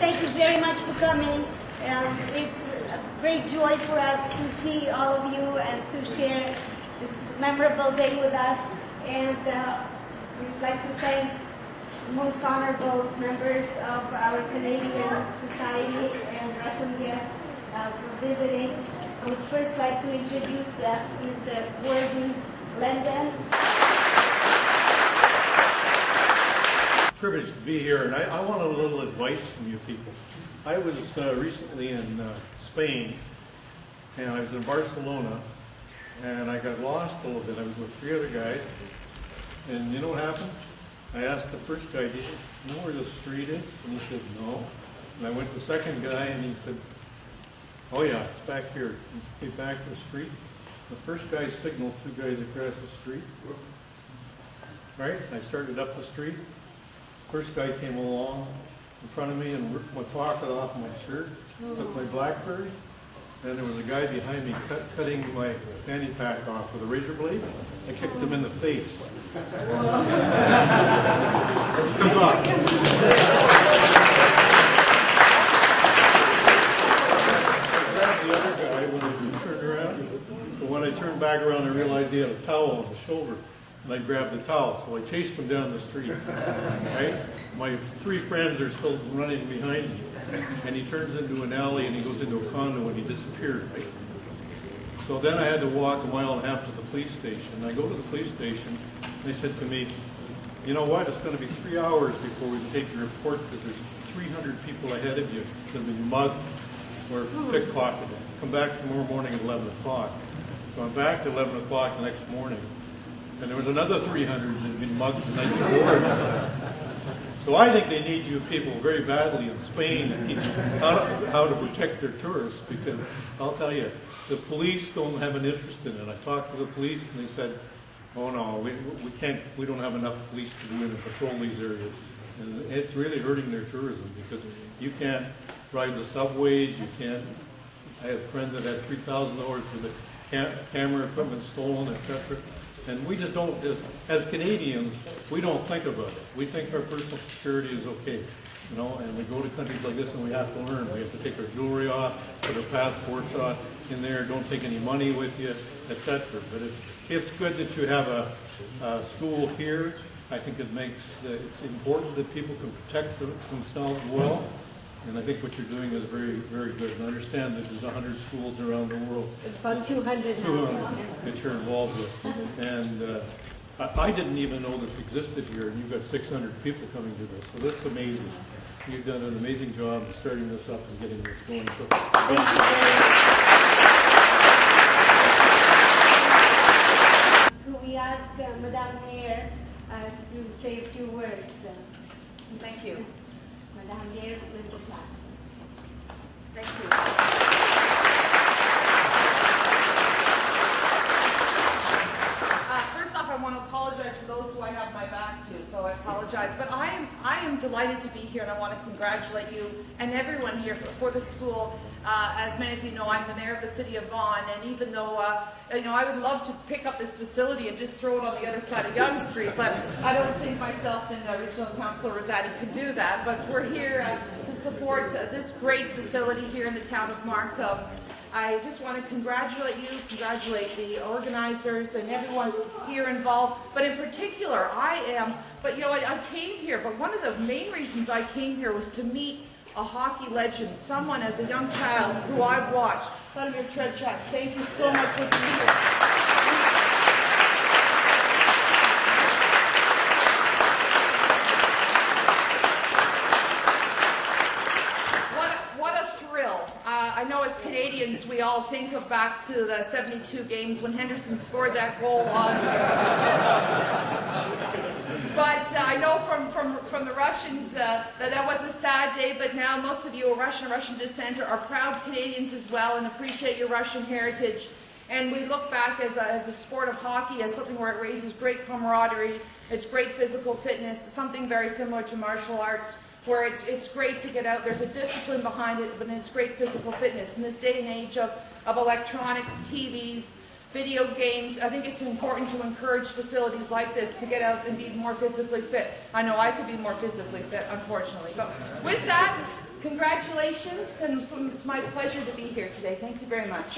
thank you very much for coming. It's a great joy for us to see all of you and to share this memorable day with us. And we'd like to thank the most honorable members of our Canadian Society and Russian guests for visiting. I would first like to introduce Mr. Gordon Lendon. Privileged to be here, and I want a little advice from you people. I was recently in Spain, and I was in Barcelona, and I got lost a little bit. I was with 3 other guys, and you know what happened? I asked the first guy, "Do you know where the street is?" And he said, "No." And I went to the second guy, and he said, "Oh yeah, it's back here." He came back to the street. The first guy signaled 2 guys across the street. Right? I started up the street. First guy came along in front of me and ripped my pocket off my shirt, took my BlackBerry, and there was a guy behind me cutting my fanny pack off with a razor blade. I kicked him in the face. Took off. I grabbed the other guy when I turned around, but when I turned back around I realized he had a towel on his shoulder. And I grabbed the towel, so I chased him down the street. Right? My 3 friends are still running behind me. And he turns into an alley and he goes into a condo and he disappeared. Right? So then I had to walk a mile and a half to the police station. I go to the police station and they said to me, "You know what, it's going to be 3 hours before we can take your report because there's 300 people ahead of you that have been mugged or pickpocketed. Come back tomorrow morning at 11 o'clock. So I'm back at 11 o'clock the next morning. And there was another 300 that had been mugged the night before. So I think they need you people very badly in Spain to teach how to protect their tourists, because I'll tell you, the police don't have an interest in it. I talked to the police and they said, "Oh no, we don't have enough police to go in and patrol these areas." And it's really hurting their tourism because you can't ride the subways, you can't. I had a friend that had $3,000 for the camera equipment stolen, etc. And we just don't, as Canadians, we don't think about it. We think our personal security is okay, you know, and we go to countries like this and we have to learn. We have to take our jewelry off, put our passports on in there, don't take any money with you, etc. But it's good that you have a school here. I think it's important that people can protect themselves well. And I think what you're doing is very, very good. And I understand that there's 100 schools around the world. About 200 that you're involved with. And I didn't even know this existed here, and you've got 600 people coming to this. So that's amazing. You've done an amazing job of starting this up and getting this going. So, thank you very much. Could we ask Madame Mayor to say a few words? Thank you. Madame Mayor, with the class. Thank you. First off, I want to apologize for those who I have my back to, so I apologize. But I am delighted to be here, and I want to congratulate you and everyone here for the school. As many of you know, I'm the mayor of the city of Vaughan, and even though I would love to pick up this facility and just throw it on the other side of Yonge Street, but I don't think myself and Regional Councillor Rosati could do that. But we're here to support this great facility here in the town of Markham. I just want to congratulate you, congratulate the organizers and everyone here involved. But in particular, I came here, but one of the main reasons I came here was to meet a hockey legend, someone as a young child who I've watched. Vladimir Tretiak, thank you so much for being here. What a thrill. I know as Canadians we all think of back to the 72 games when Henderson scored that goal But I know from the Russians that was a sad day, but now most of you are Russian descent, are proud Canadians as well and appreciate your Russian heritage. And we look back as a sport of hockey as something where it raises great camaraderie, it's great physical fitness, something very similar to martial arts, where it's great to get out, there's a discipline behind it, but it's great physical fitness. In this day and age of electronics, TVs, video games, I think it's important to encourage facilities like this to get out and be more physically fit. I know I could be more physically fit, unfortunately. But with that, Congratulations, and it's my pleasure to be here today. Thank you very much.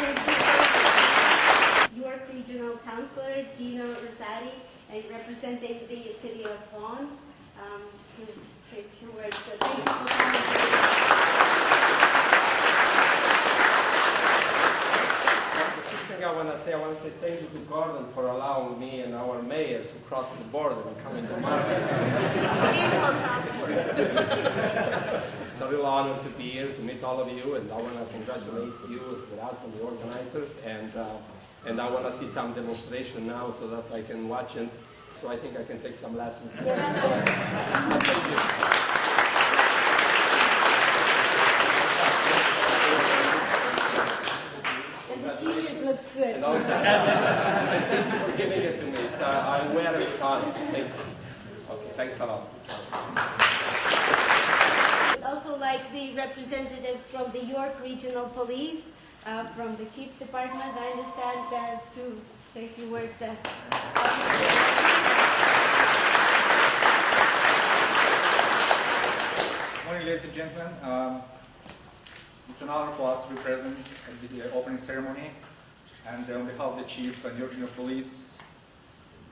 York Regional Councilor Gino Rosati, and representing the city of Vaughan, to say a few words. So thank you for coming. The first thing I want to say thank you to Gordon for allowing me and our mayor to cross the border and come into market. Names are passports. It's a real honor to be here to meet all of you, and I want to congratulate you, the husband, the organizers, and I want to see some demonstration now so that I can watch it. So I think I can take some lessons. And the t-shirt looks good. Thank you for giving it to me. I wear it on. Thank you. Okay, thanks a lot. I'd also like the representatives from the York Regional Police, from the Chief Department, I understand, to say a few words. Morning, ladies and gentlemen. It's an honor for us to be present at the opening ceremony. And on behalf of the Chief and York Regional Police,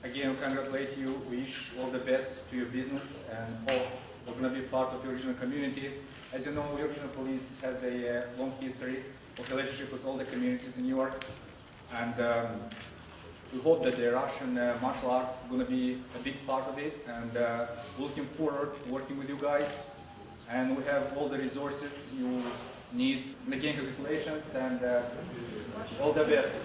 again, we congratulate you. We wish all the best to your business and hope we're going to be part of your regional community. As you know, York Regional Police has a long history of relationship with all the communities in New York. And we hope that the Russian martial arts is going to be a big part of it. And looking forward to working with you guys. And we have all the resources you need. And again, congratulations and all the best.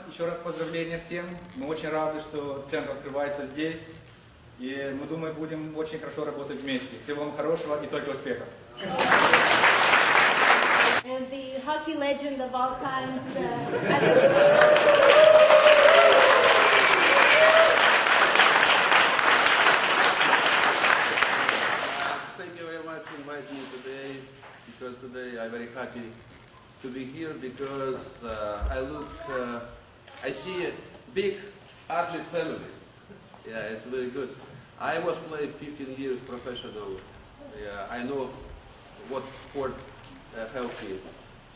Еще раз поздравления всем. Мы очень рады, что центр открывается здесь. И мы думаем, будем очень хорошо работать вместе. Всего вам хорошего и только успехов. And the hockey legend of all times. Thank you very much for inviting me today, because today I'm very happy to be here because I see a big athlete family. Yeah, it's very good. I was playing 15 years professional. Yeah, I know what sport helped me.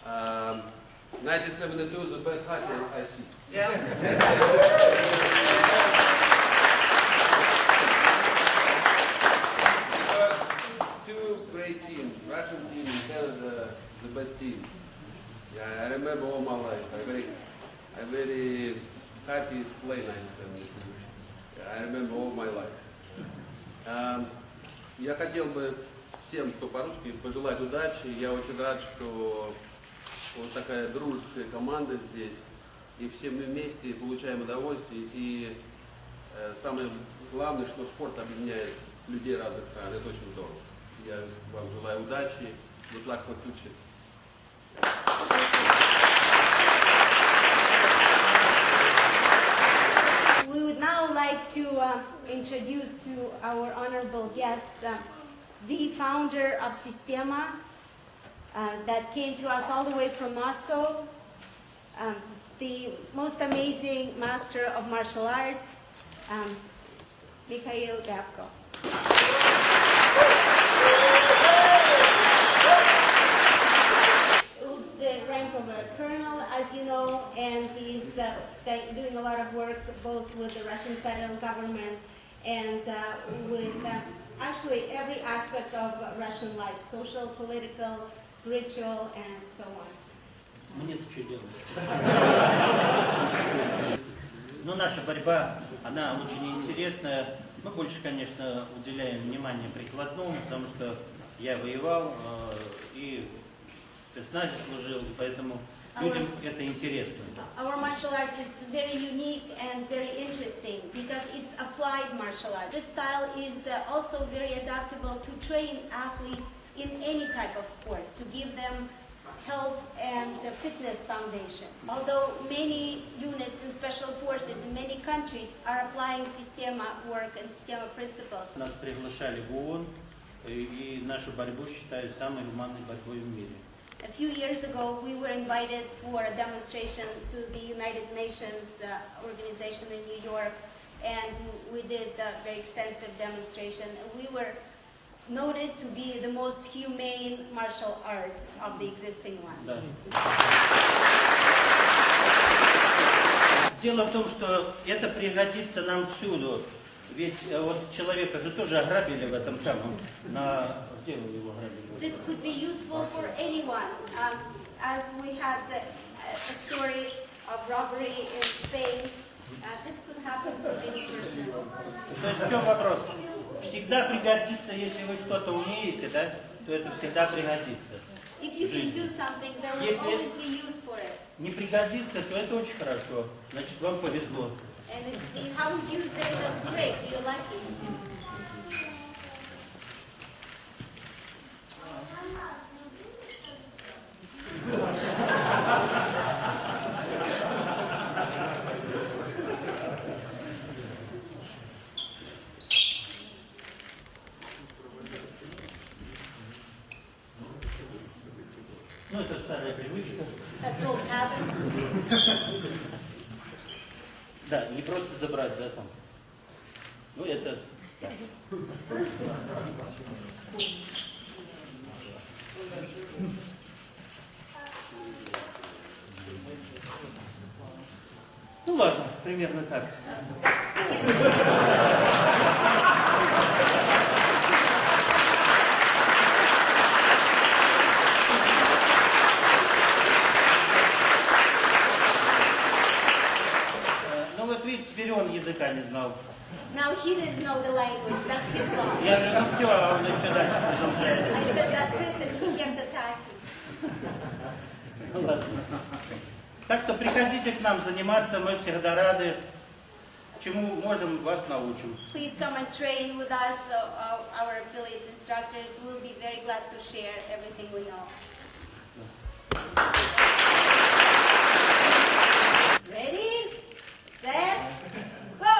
1972 is the best hockey I see. Yeah. Two great teams, Russian team and Canada, the best team. Yeah, I remember all my life. I'm very happy to play 1972. Yeah, I remember all my life. Я хотел бы всем, кто по-русски, пожелать удачи. Я очень рад, что вот такая дружеская команда здесь. И все мы вместе получаем удовольствие. И самое главное, что спорт объединяет людей разных стран. Это очень здорово. Я вам желаю удачи. Good luck for future. We would now like to introduce to our honorable guests the founder of Systema that came to us all the way from Moscow, the most amazing master of martial arts, Mikhail Gapko. Holds the rank of a colonel, as you know, and he's doing a lot of work both with the Russian federal government and with actually every aspect of Russian life, social, political, spiritual, and so on. Мне-то что делать? Но наша борьба, она очень интересная. Мы больше, конечно, уделяем внимание прикладному, потому что я воевал и в спецназе служил, и поэтому людям это интересно. Our martial art is very unique and very interesting because it's applied martial art. This style is also very adaptable to train athletes in any type of sport, to give them health and fitness foundation. Although many units and special forces in many countries are applying Systema work and Systema principles. Нас приглашали в ООН, и нашу борьбу считают самой гуманной борьбой в мире. a few years ago, we were invited for a demonstration to the United Nations organization in New York, and we did a very extensive demonstration. We were noted to be the most humane martial art of the existing ones. Дело в том, что это пригодится нам всюду. Ведь вот человека же тоже ограбили в этом самом, где вы его ограбили? This could be useful for anyone. As we had a story of robbery in Spain, this could happen to any person. То есть в чем вопрос? Всегда пригодится, если вы что-то умеете, да, то это всегда пригодится. If you can do something, there will always be use for it. Не пригодится, то это очень хорошо. Значит, вам повезло. And if you haven't used it, that's great. You're lucky. Ну, это старая привычка. That's old habit. Да, не просто забрать, да, там. Ну, это... Да. Ну, ладно, примерно так. Теперь он языка не знал. Now he didn't know the language. That's his loss. Я говорю, ну все, а он еще дальше продолжает. I said that's it, and he kept attacking. Ну ладно. Так что приходите к нам заниматься, мы всегда рады. Чему можем, вас научим. Please come and train with us. Our affiliate instructors will be very glad to share everything we know. Ready? Set, go!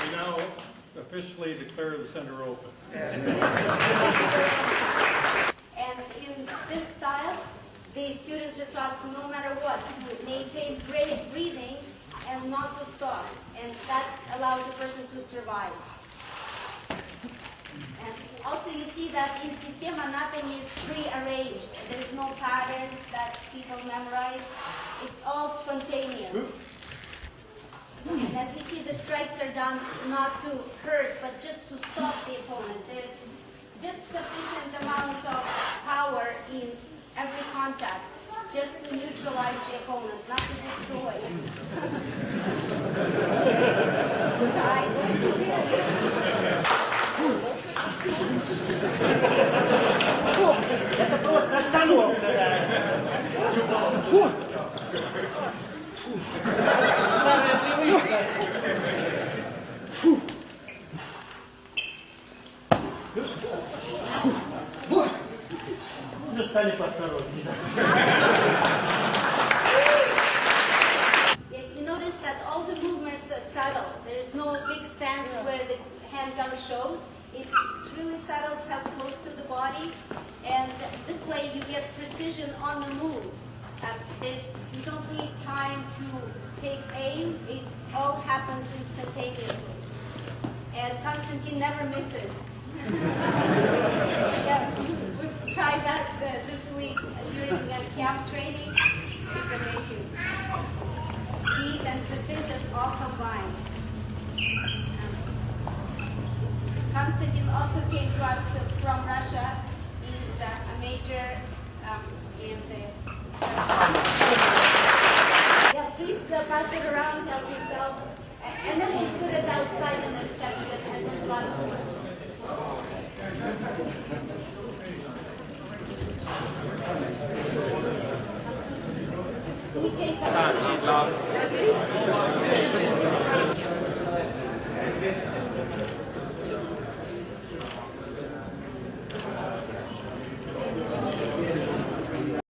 We now officially declare the center open. And in this style, the students are taught no matter what to maintain great breathing and not to stop. And that allows a person to survive. And also you see that in Systema nothing is pre-arranged. There's no patterns that people memorize. It's all spontaneous. And as you see, the strikes are done not to hurt, but just to stop the opponent. There's just sufficient amount of power in every contact, just to neutralize the opponent, not to destroy him. Это просто остановка, да. Старая привычка. Уже стали поосторожнее. You notice that all the movements are subtle. There is no big stance where the handgun shows. It's really subtle, it's held close to the body, and this way you get precision on the move. You don't need time to take aim, it all happens instantaneously. And Konstantin never misses. Yeah, we've tried that this week during camp training. It's amazing. Speed and precision all combined. Konstantin also came to us from Russia. He's a major in the Yeah, please pass it around, help yourself. And then we'll put it outside in the reception, and there's lots more. We take a